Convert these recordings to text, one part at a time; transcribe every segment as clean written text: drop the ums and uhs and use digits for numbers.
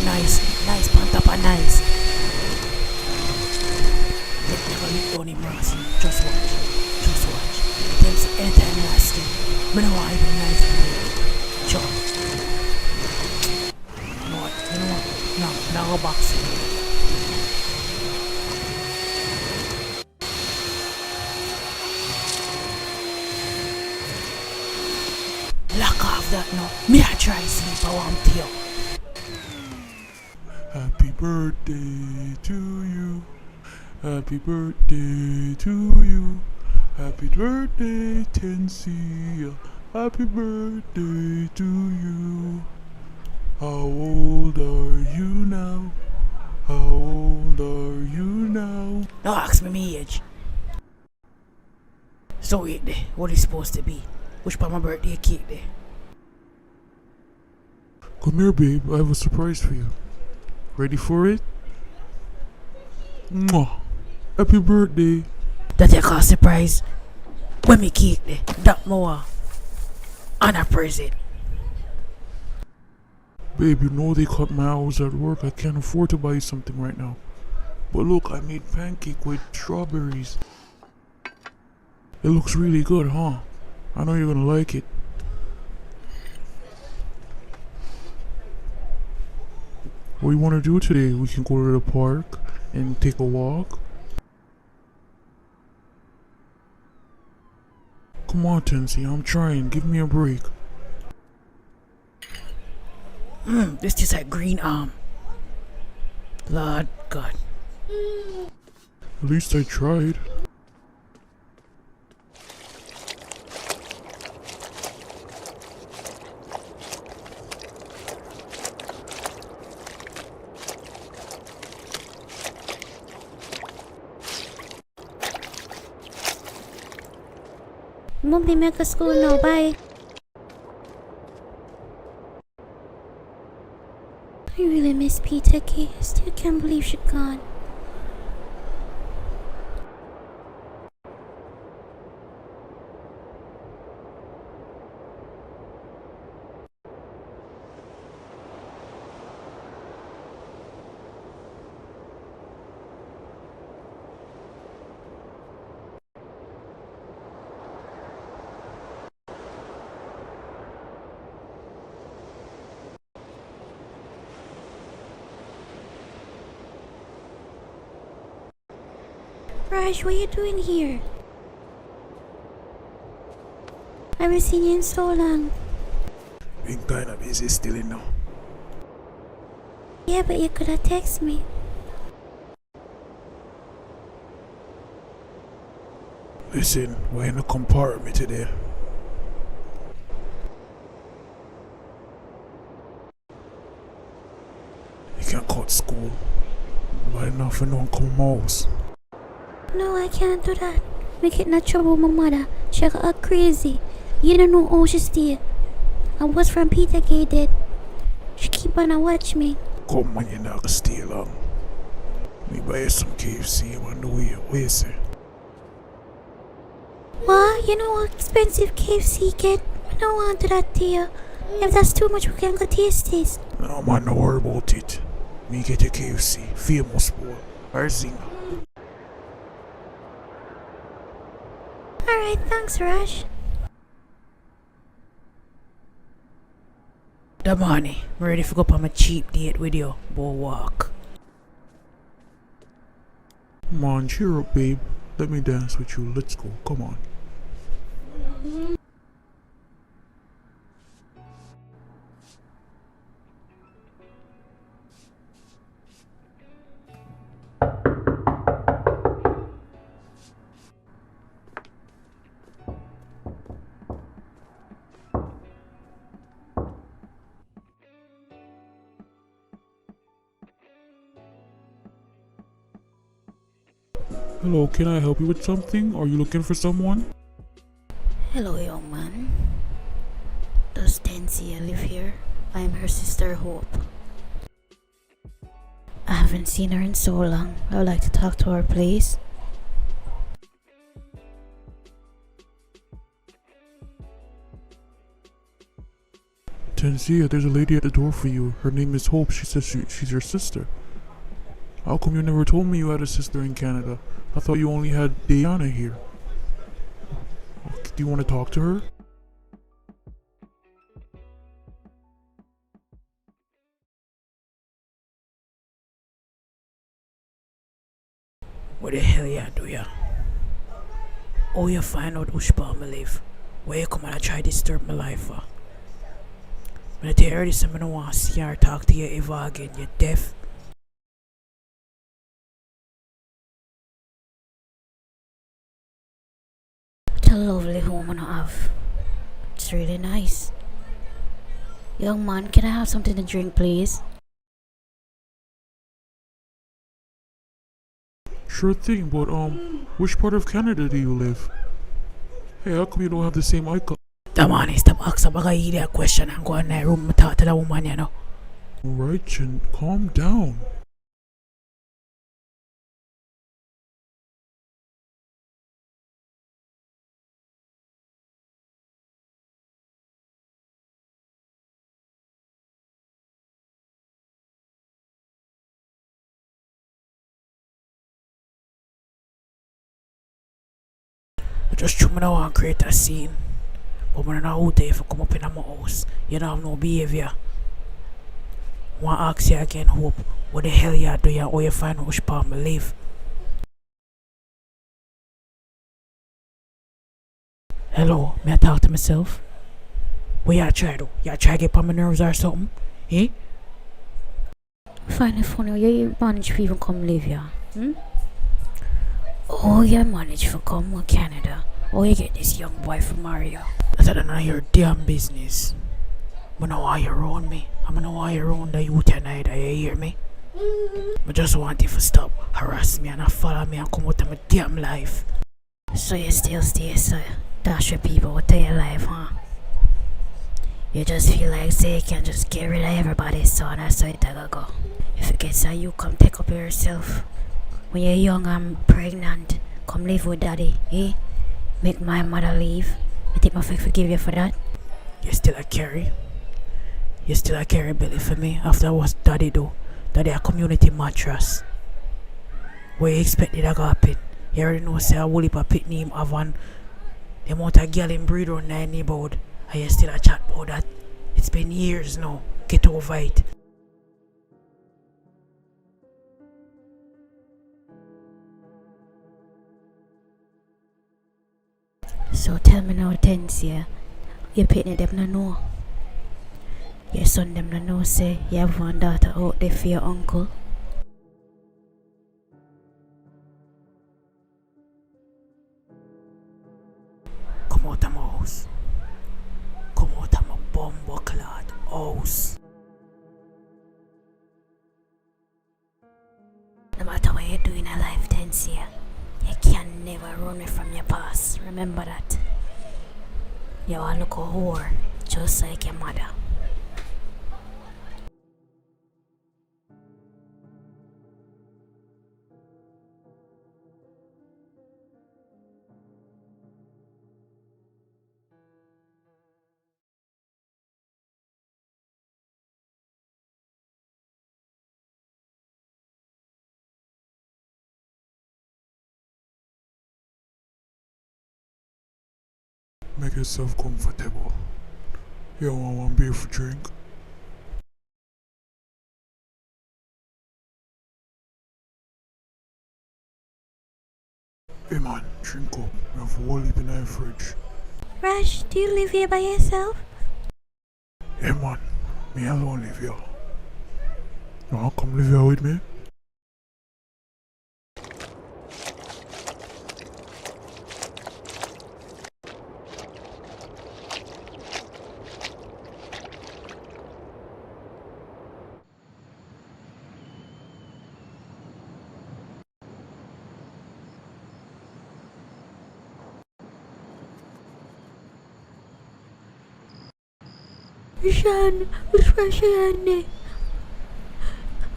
nice. Nice, pan top and nice. Never look down him, Ross. Just watch. Just watch. Them say anytime I stay, me know I even nice and real. Sure. You know what? No, now go boxing. Lock off that now. Me I try sleep, I want to you. Happy birthday to you. Happy birthday to you. Happy birthday, Tensia. Happy birthday to you. How old are you now? How old are you now? Don't ask me my age. So wait there, what is supposed to be? Which part of my birthday cake there? Come here, babe. I have a surprise for you. Ready for it? Mwah. Happy birthday. That you call surprise. When me cake there, that more. And a present. Babe, you know they cut my hours at work. I can't afford to buy you something right now. But look, I made pancake with strawberries. It looks really good, huh? I know you're gonna like it. What do you want to do today? We can go to the park and take a walk. Come on, Tensi, I'm trying. Give me a break. This is like green arm. Lord God. At least I tried. Mom, they make a school now. Bye. I really miss Peter K. I still can't believe she's gone. Raj, what are you doing here? I haven't seen you in so long. Been kinda busy still, you know. Yeah, but you could have texted me. Listen, why you not come part with me today? You can cut school. Why not for no come house? No, I can't do that. Make it not trouble with my mother. She got her crazy. You don't know how she stay. And what's from Peter K did. She keep on and watch me. Come on, you're not gonna stay long. Me buy you some KFC on the way. What you say? What? You know how expensive KFC get? I don't want to do that to you. If that's too much, we can go taste this. No man, don't worry about it. Me get a KFC, famous boy. Arzinga. Alright, thanks, Raj. The money. I'm ready to go up on my cheap date with you. Go walk. Come on, cheer up, babe. Let me dance with you. Let's go. Come on. Hello, can I help you with something? Are you looking for someone? Hello, young man. Does Tensia live here? I am her sister Hope. I haven't seen her in so long. I would like to talk to her, please. Tensia, there's a lady at the door for you. Her name is Hope. She says she's your sister. How come you never told me you had a sister in Canada? I thought you only had Diana here. Do you want to talk to her? What the hell you do ya? Oh, you find out which part me live? Where you come and try to disturb my life for? When I tell you this, I don't want to see or talk to you ever again. You deaf? What a lovely home I have. It's really nice. Young man, can I have something to drink, please? Sure thing, but which part of Canada do you live? Hey, how come you don't have the same icon? The man, stop asking about a question and go in the room and talk to the woman, you know. Alright, Chin, calm down. Just true, I don't want to create a scene. But when I'm out there, if you come up in my house, you don't have no behavior. I want to ask you again, Hope, what the hell you do or you find out which part I live? Hello, may I talk to myself? What you try to? You try to get on my nerves or something? Eh? Find it funny, you manage to even come live here. Oh, you manage to come to Canada. Oh, you get this young boy from Mario. That's none of your damn business. I know why you're around me. I know why you're around the youth tonight. You hear me? I just want you to stop harass me and not follow me and come out of my damn life. So you still stay, so dash your people out of your life, huh? You just feel like say you can just get rid of everybody, so that's how it go. If it gets you come take up yourself. When you're young and pregnant, come live with daddy, eh? Make my mother leave. You think I forgive you for that? You still a carry? You still a carry belly for me after what daddy do? Daddy a community mattress. What you expected to happen? You already know say a whole heap of pitney him have one. The amount of girl in breed around the neighborhood. And you still a chat about that? It's been years now. Get over it. So tell me now, Tensia, your parents them no know. Your son them no know say you have one daughter out there for your uncle. Come out of my house. Come out of my bumbucklad house. No matter what you do in a life, Tensia, you can never run away from your past. Remember that. You are look a whore, just like your mother. Make yourself comfortable. You want one beer for drink? Hey man, drink up. We have a whole heap in our fridge. Rash, do you live here by yourself? Hey man, me alone live here. You wanna come live here with me? Sean, what's Rashan?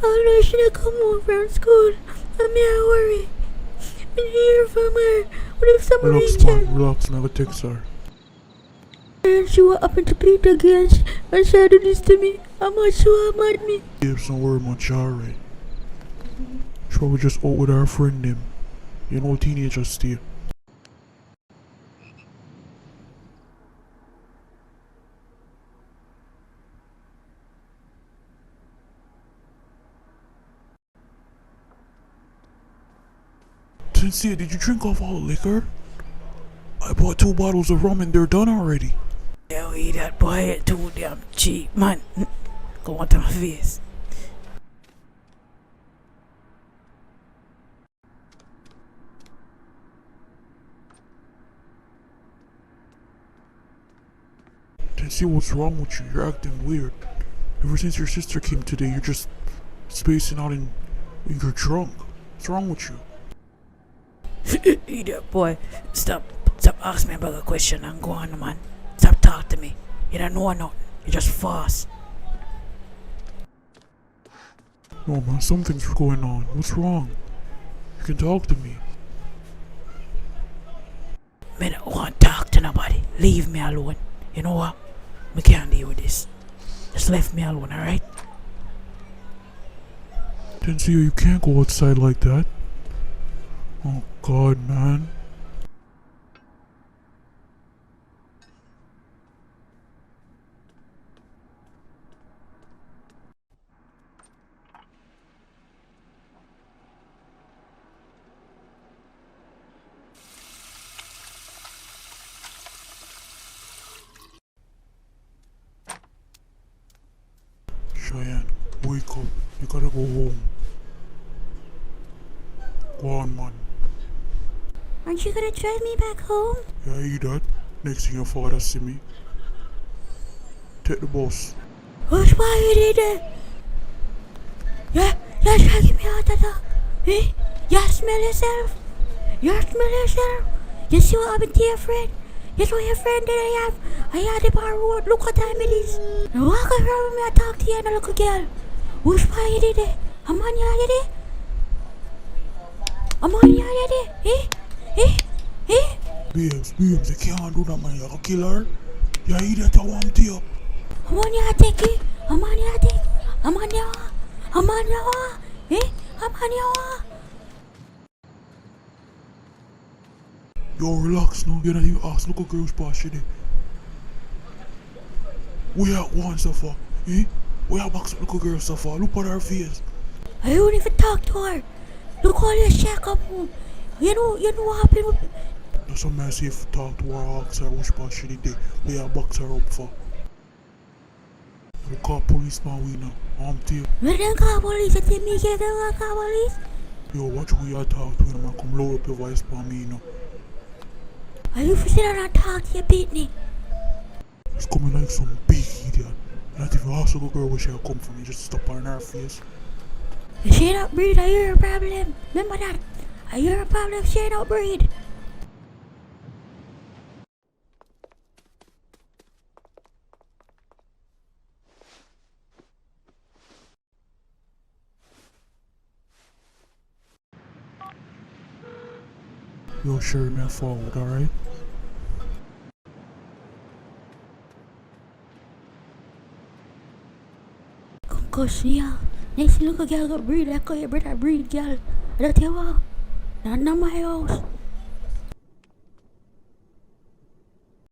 I should have come home from school. I'm here worried. I'm here from her. What if someone Relax reaches? man, relax, never text her. And she what happened to Peter again. And she do this to me. I'm not sure I'm mad me. Babes, don't worry much, alright. She's probably just out with her friend them. You know teenagers stay. Sincere, did you drink off all the liquor? I bought 2 bottles of rum and they're done already. Yeah, we that boy too damn cheap, man. Go on to my face. Sincere, what's wrong with you? You're acting weird. Ever since your sister came today, you're just spacing out and you're drunk. What's wrong with you? Idiot boy, stop asking me about a question and go on, man. Stop talking to me. You don't know nothing. You just fast. No man, something's going on. What's wrong? You can talk to me. Me don't want to talk to nobody. Leave me alone. You know what? We can't deal with this. Just leave me alone, alright? Sincere, you can't go outside like that. Oh God, man. Cheyenne, wake up. You gotta go home. Go on, man. Aren't you gonna drive me back home? Yeah, I eat that. Next thing your father see me. Take the bus. What's why you did that? Yeah, you're trying to get me out of the dog. Eh? You smell yourself? You smell yourself? You see what happened to your friend? You saw your friend that I have? I had the bar road. Look what time it is. Now walk around with me and talk to you and a little girl. Who's why you did that? I'm on you already? I'm on you already? Eh? Eh? Eh? Babes, you can't do that, man. You're a killer. You idiot, I want you. I'm on your take it. I'm on your take. I'm on your. I'm on your. Eh? I'm on your. Yo, relax now. You're not even ask. Look at girls past you there. We at one so far. Eh? We at box up look at girls so far. Look at her face. I don't even talk to her. Look all your shack up. You know what happened with. That's what man say if talk to her, ask her which part she did. We at box her up for. We call policeman we now. I'm tape. When they call police, I think me get them call police. Yo, watch who you talk to him and come lower up your voice for me, you know. Are you for sure not talk to your Pitney? It's coming like some big idiot. Not even ask a girl where she'll come from. You just stop her in her face. If she don't breathe, I hear a problem. Remember that. I hear a problem if she don't breathe. Yo, sure, man, forward, alright? Concussion, yeah. Next thing look a girl got breathe. I call your brother breathe, girl. I don't tell you what. Not in my house.